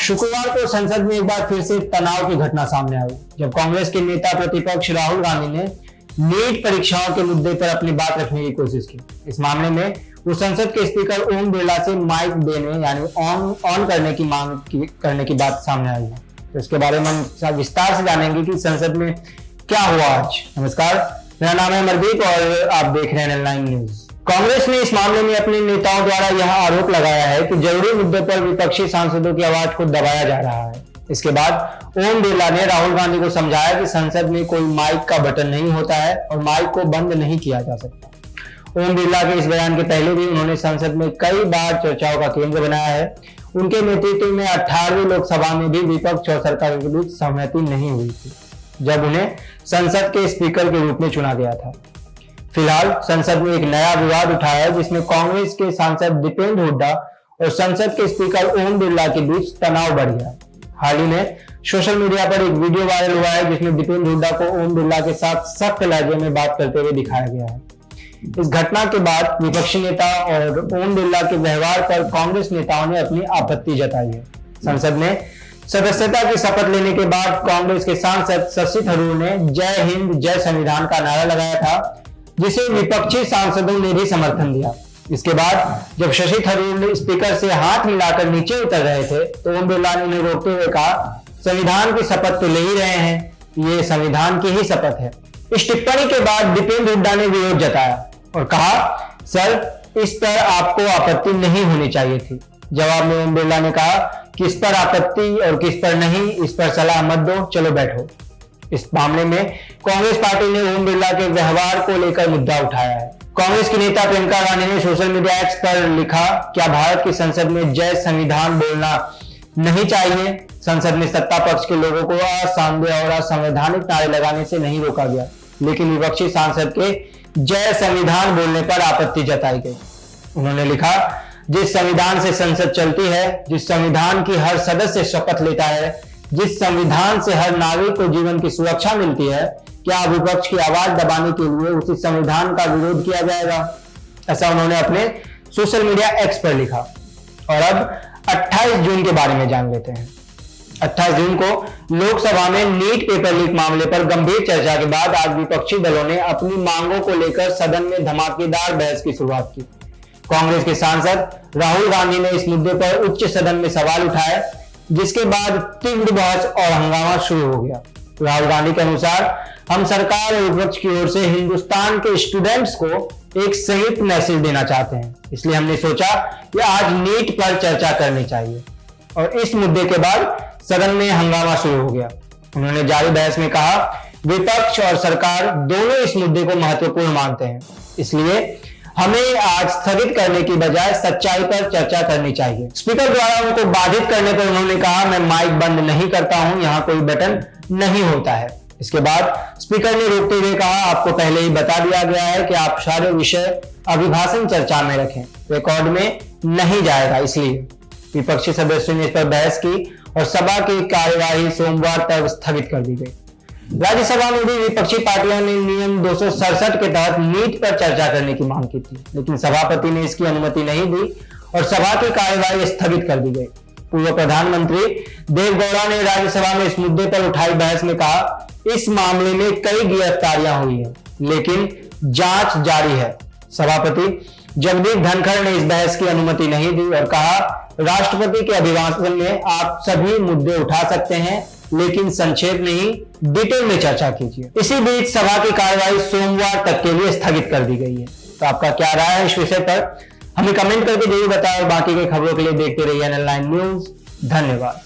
शुक्रवार को संसद में एक बार फिर से तनाव की घटना सामने आई, जब कांग्रेस के नेता प्रतिपक्ष राहुल गांधी ने नीट परीक्षाओं के मुद्दे पर अपनी बात रखने की कोशिश की। इस मामले में वो संसद के स्पीकर ओम बिरला से माइक देने यानी ऑन करने की मांग करने की बात सामने आई है। तो इसके बारे में हम विस्तार से जानेंगे कि संसद में क्या हुआ आज। नमस्कार, मेरा नाम है अमरदीप और आप देख रहे हैं N9 न्यूज। कांग्रेस ने इस मामले में अपने नेताओं द्वारा यह आरोप लगाया है कि जरूरी मुद्दे पर विपक्षी सांसदों की आवाज को दबाया जा रहा है। इसके बाद ओम बिरला ने राहुल गांधी को समझाया कि संसद में कोई माइक का बटन नहीं होता है और माइक को बंद नहीं किया जा सकता। ओम बिरला के इस बयान के पहले भी उन्होंने संसद में कई बार चर्चाओं का केंद्र बनाया है। उनके नेतृत्व में 18वीं लोकसभा में भी विपक्ष और सरकार के बीच सहमति नहीं हुई थी, जब उन्हें संसद के स्पीकर के रूप में चुना गया था। फिलहाल संसद में एक नया विवाद उठा है, जिसमें कांग्रेस के सांसद दीपेंद्र हुड्डा और संसद के स्पीकर ओम बिरला के बीच तनाव बढ़ गया। हाल ही में सोशल मीडिया पर एक वीडियो वायरल हुआ है, जिसमें दीपेंद्र हुड्डा को ओम बिरला के साथ सख्त लहजे में बात करते हुए दिखाया गया है। इस घटना के बाद विपक्षी नेता और ओम बिरला के व्यवहार पर कांग्रेस नेताओं ने अपनी आपत्ति जताई है। संसद में सदस्यता की शपथ लेने के बाद कांग्रेस के सांसद शशि थरूर ने जय हिंद जय संविधान का नारा लगाया था, जिसे विपक्षी सांसदों ने भी समर्थन दिया। इसके बाद जब शशि थरूर ने स्पीकर से हाथ मिलाकर नीचे उतर रहे थे, तो ओम बिरला ने उन्हें रोकते हुए कहा, संविधान की शपथ तो ले ही रहे हैं, ये संविधान की ही शपथ है। इस टिप्पणी के बाद दीपेंद्र हुड्डा ने विरोध जताया और कहा, सर, इस पर आपको आपत्ति नहीं होनी चाहिए थी। जवाब में ओम बिरला ने कहा, किस पर आपत्ति और किस पर नहीं, इस पर सलाह मत दो, चलो बैठो। इस मामले में कांग्रेस पार्टी ने ओम बिरला के व्यवहार को लेकर मुद्दा उठाया है। कांग्रेस की नेता प्रियंका गांधी ने सोशल मीडिया एक्स पर लिखा, क्या भारत की संसद में जय संविधान बोलना नहीं चाहिए? संसद में सत्ता पक्ष के लोगों को असांविधानिक और असंवैधानिक नारे लगाने से नहीं रोका गया, लेकिन विपक्षी सांसद के जय संविधान बोलने पर आपत्ति जताई गई। उन्होंने लिखा, जिस संविधान से संसद चलती है, जिस संविधान की हर सदस्य शपथ लेता है, जिस संविधान से हर नागरिक को जीवन की सुरक्षा मिलती है, क्या विपक्ष की आवाज दबाने के लिए उसी संविधान का विरोध किया जाएगा? ऐसा उन्होंने अपने सोशल मीडिया एक्स पर लिखा। और अब 28 जून के बारे में जान लेते हैं। 28 जून को लोकसभा में नीट पेपर लीक मामले पर गंभीर चर्चा के बाद आज विपक्षी दलों ने अपनी मांगों को लेकर सदन में धमाकेदार बहस की शुरुआत की। कांग्रेस के सांसद राहुल गांधी ने इस मुद्दे पर उच्च सदन में सवाल उठाए, जिसके बाद तीव्र बहस और हंगामा शुरू हो गया। राहुल गांधी के अनुसार, हम सरकार और विपक्ष की ओर से हिंदुस्तान के स्टूडेंट्स को एक संयुक्त मैसेज देना चाहते हैं, इसलिए हमने सोचा कि आज नीट पर चर्चा करनी चाहिए। और इस मुद्दे के बाद सदन में हंगामा शुरू हो गया। उन्होंने जारी बहस में कहा, विपक्ष और सरकार दोनों इस मुद्दे को महत्वपूर्ण मानते हैं, इसलिए हमें आज स्थगित करने की बजाय सच्चाई पर चर्चा करनी चाहिए। स्पीकर द्वारा उनको बाधित करने पर उन्होंने कहा, मैं माइक बंद नहीं करता हूं, यहां कोई बटन नहीं होता है। इसके बाद स्पीकर ने रोकते हुए कहा, आपको पहले ही बता दिया गया है कि आप सारे विषय अभिभाषण चर्चा में रखें, रिकॉर्ड में नहीं जाएगा। इसलिए विपक्षी सदस्यों ने इस पर बहस की और सभा की कार्यवाही सोमवार तक स्थगित कर दी गई। राज्यसभा में भी विपक्षी पार्टियों ने नियम 267 के तहत नीट पर चर्चा करने की मांग की थी, लेकिन सभापति ने इसकी अनुमति नहीं दी और सभा की कार्यवाही स्थगित कर दी गई। पूर्व प्रधानमंत्री देवेगौड़ा ने राज्यसभा में इस मुद्दे पर उठाई बहस में कहा, इस मामले में कई गिरफ्तारियां हुई हैं, लेकिन जांच जारी है। सभापति जगदीप धनखड़ ने इस बहस की अनुमति नहीं दी और कहा, राष्ट्रपति के अभिभाषण में आप सभी मुद्दे उठा सकते हैं, लेकिन संक्षेप नहीं, डिटेल में चर्चा कीजिए। इसी बीच सभा की कार्यवाही सोमवार तक के लिए स्थगित कर दी गई है। तो आपका क्या राय है इस विषय पर? हमें कमेंट करके जरूर बताएं। बाकी के खबरों के लिए देखते रहिए N9 न्यूज। धन्यवाद।